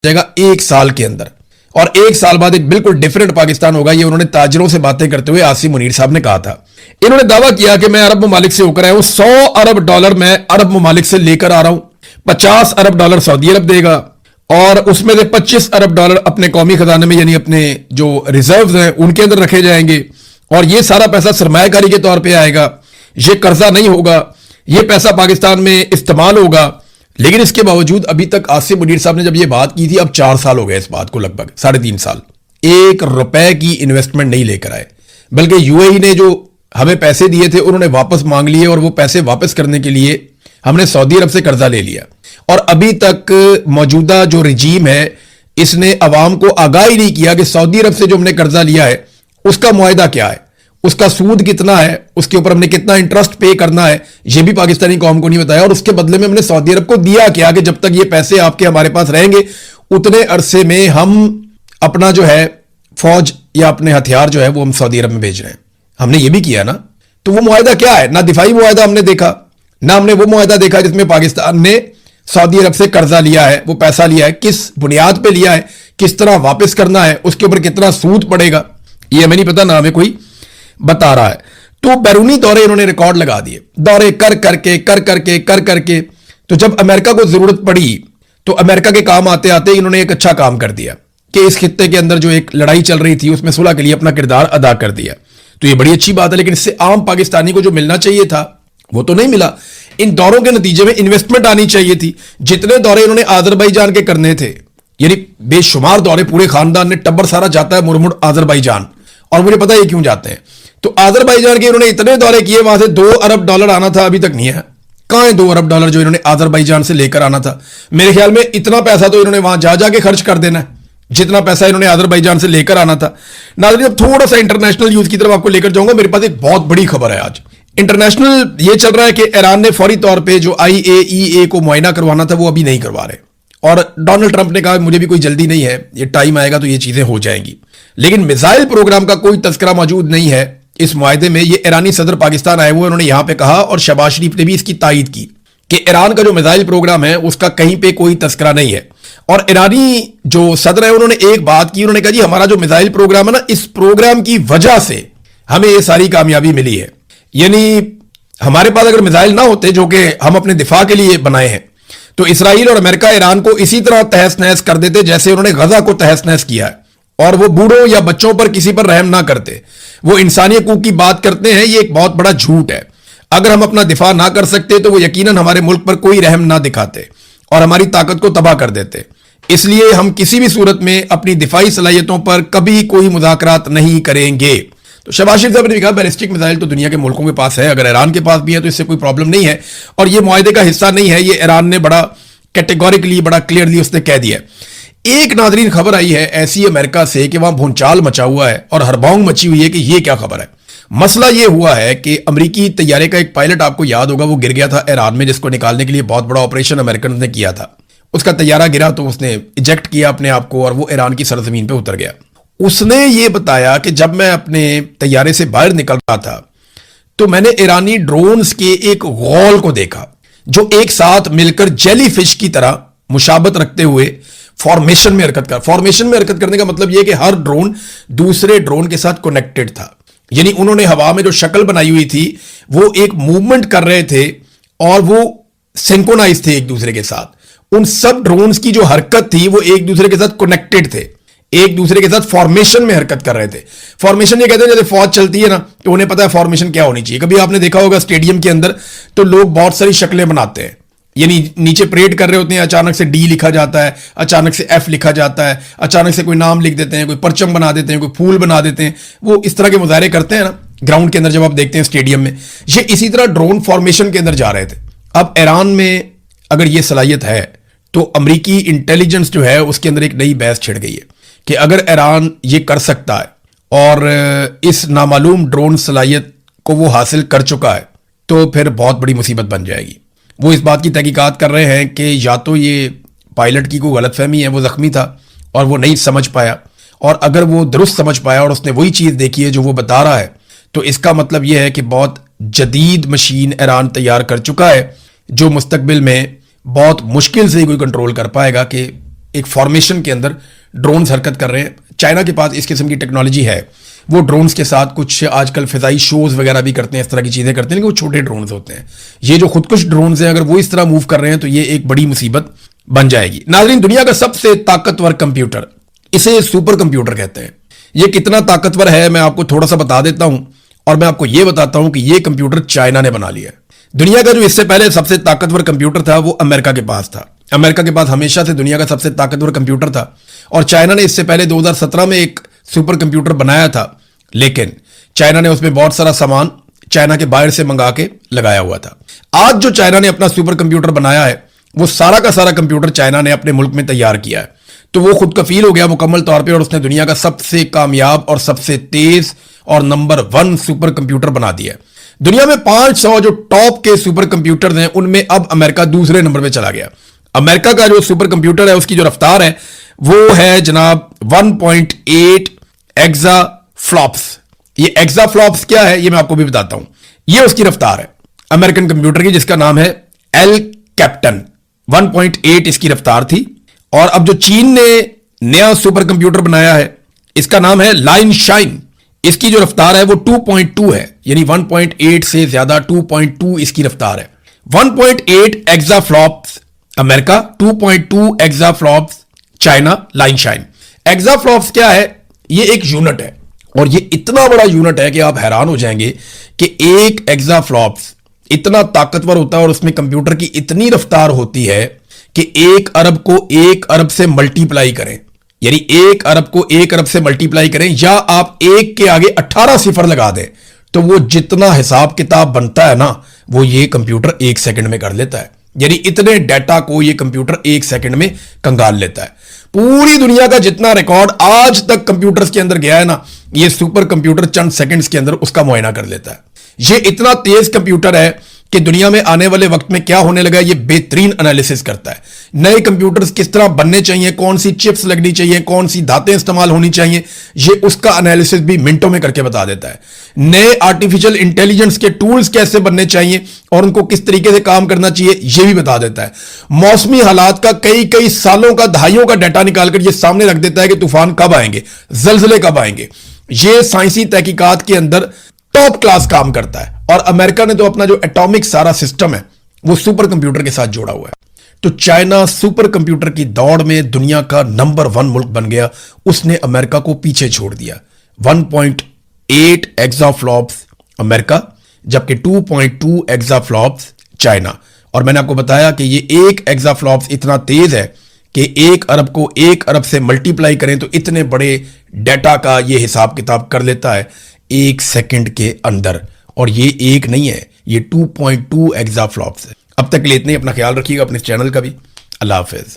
جائے گا 1 سال کے اندر, اور 1 سال بعد ایک بالکل ڈیفرنٹ پاکستان ہوگا. یہ انہوں نے تاجروں سے باتیں کرتے ہوئے عاصم منیر صاحب نے کہا تھا. انہوں نے دعویٰ کیا کہ میں عرب ممالک سے ہو کر آیا ہوں, $100 ارب میں عرب ممالک سے لے کر آ رہا ہوں. $50 ارب سعودی عرب دے گا, اور اس میں سے $25 ارب اپنے قومی خزانے میں یعنی اپنے جو ریزروز ہیں ان کے اندر رکھے جائیں گے, اور یہ سارا پیسہ سرمایہ کاری کے طور پہ آئے گا. یہ قرضہ نہیں ہوگا, یہ پیسہ پاکستان میں استعمال ہوگا. لیکن اس کے باوجود ابھی تک عاصم منیر صاحب نے جب یہ بات کی تھی, اب 4 سال ہو گئے اس بات کو, لگ بھگ 3.5 سال, $1 کی انویسٹمنٹ نہیں لے کر آئے. بلکہ یو اے ای نے جو ہمیں پیسے دیے تھے انہوں نے واپس مانگ لیے, اور وہ پیسے واپس کرنے کے لیے ہم نے سعودی عرب سے قرضہ لے لیا. اور ابھی تک موجودہ جو رجیم ہے اس نے عوام کو آگاہی نہیں کیا کہ سعودی عرب سے جو ہم نے قرضہ لیا ہے اس کا معاہدہ کیا ہے, اس کا سود کتنا ہے, اس کے اوپر ہم نے کتنا انٹرسٹ پے کرنا ہے, یہ بھی پاکستانی قوم کو نہیں بتایا. اور اس کے بدلے میں ہم نے سعودی عرب کو دیا کیا کہ جب تک یہ پیسے آپ کے ہمارے پاس رہیں گے اتنے عرصے میں ہم اپنا جو ہے فوج یا اپنے ہتھیار جو ہے وہ ہم سعودی عرب میں بھیج رہے ہیں. ہم نے یہ بھی کیا نا. تو وہ معاہدہ کیا ہے؟ نہ دفاعی معاہدہ ہم نے دیکھا, نہ ہم نے وہ معاہدہ دیکھا جس میں پاکستان نے سعودی عرب سے قرضہ لیا ہے, وہ پیسہ لیا ہے, کس بنیاد پہ لیا ہے, کس طرح واپس کرنا ہے, اس کے اوپر کتنا سود پڑے گا, یہ ہمیں نہیں پتا, نہ ہمیں کوئی بتا رہا ہے. تو بیرونی دورے انہوں نے ریکارڈ لگا دیے, دورے کر کے تو جب امریکہ کو ضرورت پڑی تو امریکہ کے کام آتے آتے انہوں نے ایک اچھا کام کر دیا کہ اس خطے کے اندر جو ایک لڑائی چل رہی تھی اس میں صلح کے لیے اپنا کردار ادا کر دیا. تو یہ بڑی اچھی بات ہے, لیکن اس سے عام پاکستانی کو جو ملنا چاہیے تھا وہ تو نہیں ملا. ان دوروں کے نتیجے میں انویسٹمنٹ آنی چاہیے تھی. جتنے دورے انہوں نے آذربائیجان کے کرنے تھے, یعنی بے شمار دورے, پورے خاندان نے ٹبر سارا جاتا ہے مرمڑ آذربائیجان, اور مجھے پتا یہ کیوں جاتے ہیں. تو آذربائیجان کے انہوں نے اتنے دورے کیے, وہاں سے $2 ارب آنا تھا, ابھی تک نہیں ہے. کہاں ہے $2 ارب جو انہوں نے آذربائیجان سے لے کر آنا تھا؟ میرے خیال میں اتنا پیسہ تو انہوں نے وہاں جا کے خرچ کر دینا ہے جتنا پیسہ انہوں نے آذربائیجان سے لے کر آنا تھا. ناظرین, اب تھوڑا سا انٹرنیشنل نیوز کی طرف آپ کو لے کر جاؤں گا. میرے پاس ایک بہت بڑی خبر ہے آج. انٹرنیشنل یہ چل رہا ہے کہ ایران نے فوری طور پہ جو IAEA کو معائنہ کروانا تھا وہ ابھی نہیں کروا رہے, اور ڈونلڈ ٹرمپ نے کہا مجھے بھی کوئی جلدی نہیں ہے, یہ ٹائم آئے گا تو یہ چیزیں ہو جائیں گی. لیکن میزائل پروگرام کا کوئی تذکرہ موجود نہیں ہے اس معاہدے میں. یہ ایرانی صدر پاکستان آئے ہوئے, انہوں نے یہاں پہ کہا, اور شہباز شریف نے بھی اس کی تائید کی کہ ایران کا جو میزائل پروگرام ہے اس کا کہیں پہ کوئی تذکرہ نہیں ہے. اور ایرانی جو صدر ہے انہوں نے ایک بات کی, انہوں نے کہا جی ہمارا جو میزائل پروگرام ہے نا, اس پروگرام کی وجہ سے ہمیں یہ ساری کامیابی ملی ہے. یعنی ہمارے پاس اگر میزائل نہ ہوتے جو کہ ہم اپنے دفاع کے لیے بنائے ہیں تو اسرائیل اور امریکہ ایران کو اسی طرح تہس نہس کر دیتے جیسے انہوں نے غزہ کو تہس نہس کیا ہے. اور وہ بوڑھوں یا بچوں پر کسی پر رحم نہ کرتے, وہ انسانی حقوق کی بات کرتے ہیں. یہ ایک بہت بڑا جھوٹ ہے. اگر ہم اپنا دفاع نہ کر سکتے تو وہ یقیناً ہمارے ملک پر کوئی رحم نہ دکھاتے اور ہماری طاقت کو تباہ کر دیتے. اس لیے ہم کسی بھی صورت میں اپنی دفاعی صلاحیتوں پر کبھی کوئی مذاکرات نہیں کریں گے. تو شہباز شریف صاحب نے کہا بیلسٹک میزائل تو دنیا کے ملکوں کے پاس ہے, اگر ایران کے پاس بھی ہے تو اس سے کوئی پرابلم نہیں ہے, اور یہ معاہدے کا حصہ نہیں ہے. یہ ایران نے بڑا کیٹیگوریکلی, بڑا کلیئرلی اس نے کہہ دیا. ایک ناظرین خبر آئی ہے ایسی امریکہ سے کہ وہاں بھونچال مچا ہوا ہے اور ہڑبونگ مچی ہوئی ہے کہ یہ کیا خبر ہے. مسئلہ یہ ہوا ہے کہ امریکی طیارے کا ایک پائلٹ, آپ کو یاد ہوگا, وہ گر گیا تھا ایران میں, جس کو نکالنے کے لیے بہت بڑا آپریشن امریکن نے کیا تھا. اس کا طیارہ گرا تو اس نے ایجیکٹ کیا اپنے آپ کو, اور وہ ایران کی سرزمین پہ اتر گیا. اس نے یہ بتایا کہ جب میں اپنے طیارے سے باہر نکل رہا تھا تو میں نے ایرانی ڈرونز کے ایک غول کو دیکھا جو ایک ساتھ مل کر جیلی فش کی طرح مشابت رکھتے ہوئے فارمیشن میں حرکت کرنے کا مطلب یہ کہ ہر ڈرون دوسرے ڈرون کے ساتھ کنیکٹڈ تھا. یعنی انہوں نے ہوا میں جو شکل بنائی ہوئی تھی وہ ایک موومنٹ کر رہے تھے اور وہ سینکرونائز تھے ایک دوسرے کے ساتھ. ان سب ڈرونز کی جو حرکت تھی وہ ایک دوسرے کے ساتھ کنیکٹڈ تھے, ایک دوسرے کے ساتھ فارمیشن میں حرکت کر رہے تھے. فارمیشن یہ کہتے ہیں جیسے فوج چلتی ہے نا تو انہیں پتا ہے فارمیشن کیا ہونی چاہیے. کبھی آپ نے دیکھا ہوگا اسٹیڈیم کے اندر تو لوگ بہت ساری شکلیں بناتے ہیں, یعنی نیچے پریڈ کر رہے ہوتے ہیں, اچانک سے ڈی لکھا جاتا ہے, اچانک سے ایف لکھا جاتا ہے, اچانک سے کوئی نام لکھ دیتے ہیں, کوئی پرچم بنا دیتے ہیں, کوئی پھول بنا دیتے ہیں. وہ اس طرح کے مظاہرے کرتے ہیں نا گراؤنڈ کے اندر جب آپ دیکھتے ہیں اسٹیڈیم میں. یہ اسی طرح ڈرون فارمیشن کے اندر جا رہے تھے. اب ایران میں اگر یہ صلاحیت ہے تو امریکی انٹیلیجنس جو ہے اس کے اندر ایک نئی بحث چھڑ گئی ہے کہ اگر ایران یہ کر سکتا ہے اور اس نامعلوم ڈرون صلاحیت کو وہ حاصل کر چکا ہے تو پھر بہت بڑی مصیبت بن جائے گی. وہ اس بات کی تحقیقات کر رہے ہیں کہ یا تو یہ پائلٹ کی کوئی غلط فہمی ہے, وہ زخمی تھا اور وہ نہیں سمجھ پایا, اور اگر وہ درست سمجھ پایا اور اس نے وہی چیز دیکھی ہے جو وہ بتا رہا ہے تو اس کا مطلب یہ ہے کہ بہت جدید مشین ایران تیار کر چکا ہے جو مستقبل میں بہت مشکل سے کوئی کنٹرول کر پائے گا کہ ایک فارمیشن کے اندر ڈرونز حرکت کر رہے ہیں. چائنا کے پاس اس قسم کی ٹیکنالوجی ہے, وہ ڈرونز کے ساتھ کچھ آج کل فضائی شوز وغیرہ بھی کرتے ہیں, اس طرح کی چیزیں کرتے ہیں, لیکن وہ چھوٹے ڈرونز ہوتے ہیں. یہ جو خودکش ڈرونز ہیں اگر وہ اس طرح موو کر رہے ہیں تو یہ ایک بڑی مصیبت بن جائے گی. ناظرین, دنیا کا سب سے طاقتور کمپیوٹر, اسے سپر کمپیوٹر کہتے ہیں. یہ کتنا طاقتور ہے میں آپ کو تھوڑا سا بتا دیتا ہوں, اور میں آپ کو یہ بتاتا ہوں کہ یہ کمپیوٹر چائنا نے بنا لیا ہے. دنیا کا جو اس سے پہلے سب سے طاقتور کمپیوٹر تھا وہ امریکہ کے پاس تھا. امریکہ کے پاس ہمیشہ سے دنیا کا سب سے طاقتور کمپیوٹر تھا, اور چائنا نے اس سے پہلے 2017 میں ایک سپر کمپیوٹر بنایا تھا, لیکن چائنا نے اس میں بہت سارا سامان چائنا کے باہر سے منگا کے لگایا ہوا تھا. آج جو چائنا نے اپنا سپر کمپیوٹر بنایا ہے وہ سارا کا سارا کمپیوٹر چائنا نے اپنے ملک میں تیار کیا ہے, تو وہ خود کفیل ہو گیا مکمل طور پہ, اور اس نے دنیا کا سب سے کامیاب اور سب سے تیز اور نمبر 1 سپر کمپیوٹر بنا دیا ہے. دنیا میں 500 جو ٹاپ کے سپر کمپیوٹرز ہیں ان میں اب امریکہ دوسرے نمبر پہ چلا گیا. امریکہ کا جو سپر کمپیوٹر ہے اس کی جو رفتار ہے وہ ہے جناب 1.8 ایگزا فلوپس. یہ ایگزا فلوپس کیا ہے یہ میں آپ کو بھی بتاتا ہوں. یہ اس کی رفتار ہے امریکن کمپیوٹر کی, جس کا نام ہے ایل کیپٹن. 1.8 اس کی رفتار تھی. اور اب جو چین نے نیا سپر کمپیوٹر بنایا ہے اس کا نام ہے لائن شائن. اس کی جو رفتار ہے وہ 2.2 ہے, یعنی 1.8 سے زیادہ 2.2 اس کی رفتار ہے. 1.8 ایگزا فلوپس امریکہ, 2.2 ایگزا فلوپس چائنا, لائن شائن. ایگزا فلوپس کیا ہے؟ یہ ایک یونٹ ہے, اور یہ اتنا بڑا یونٹ ہے کہ آپ حیران ہو جائیں گے کہ ایک ایگزا فلوپس اتنا طاقتور ہوتا ہے, اور اس میں کمپیوٹر کی اتنی رفتار ہوتی ہے کہ 1 ارب کو 1 ارب سے ملٹی پلائی کریں, یعنی 1 ارب کو 1 ارب سے ملٹی پلائی کریں, یا آپ 1 کے آگے 18 صفر لگا دیں تو وہ جتنا حساب کتاب بنتا ہے نا وہ یہ کمپیوٹر 1 سیکنڈ میں کر لیتا ہے. یعنی اتنے ڈیٹا کو یہ کمپیوٹر 1 سیکنڈ میں کنگال لیتا ہے. پوری دنیا کا جتنا ریکارڈ آج تک کمپیوٹرز کے اندر گیا ہے نا, یہ سپر کمپیوٹر چند سیکنڈز کے اندر اس کا معائنہ کر لیتا ہے. یہ اتنا تیز کمپیوٹر ہے کہ دنیا میں آنے والے وقت میں کیا ہونے لگا یہ بہترین انالیسس کرتا ہے. نئے کمپیوٹرز کس طرح بننے چاہیے, کون سی چپس لگنی چاہیے, کون سی دھاتیں استعمال ہونی چاہیے, یہ اس کا انالیسس بھی منٹوں میں کر کے بتا دیتا ہے. نئے آرٹیفیشل انٹیلیجنس کے ٹولز کیسے بننے چاہیے اور ان کو کس طریقے سے کام کرنا چاہیے یہ بھی بتا دیتا ہے. موسمی حالات کا کئی سالوں کا, دہائیوں کا ڈیٹا نکال کر یہ سامنے رکھ دیتا ہے کہ طوفان کب آئیں گے, زلزلے کب آئیں گے. یہ سائنسی تحقیقات کے اندر ٹاپ کلاس کام کرتا ہے. اور امریکہ نے تو اپنا جو ایٹامک سارا سسٹم ہے وہ سپر کمپیوٹر کے ساتھ جوڑا ہوا ہے. تو چائنا سپر کمپیوٹر کی دوڑ میں دنیا کا نمبر 1 ملک بن گیا, اس نے امریکہ کو پیچھے چھوڑ دیا. 1.8 ایگزا فلوپس امریکہ, جبکہ 2.2 ایگزا فلوپس چائنا. اور میں نے آپ کو بتایا کہ یہ ایک ایگزا فلوپس اتنا تیز ہے کہ 1 ارب کو 1 ارب سے ملٹی پلائی کریں تو اتنے بڑے ڈیٹا کا یہ حساب کتاب کر لیتا ہے 1 سیکنڈ کے اندر. اور یہ ایک نہیں ہے, یہ 2.2 ایگزا فلوپس ہے. اب تک کے لیے اتنے, اپنا خیال رکھیے گا, اپنے چینل کا بھی. اللہ حافظ.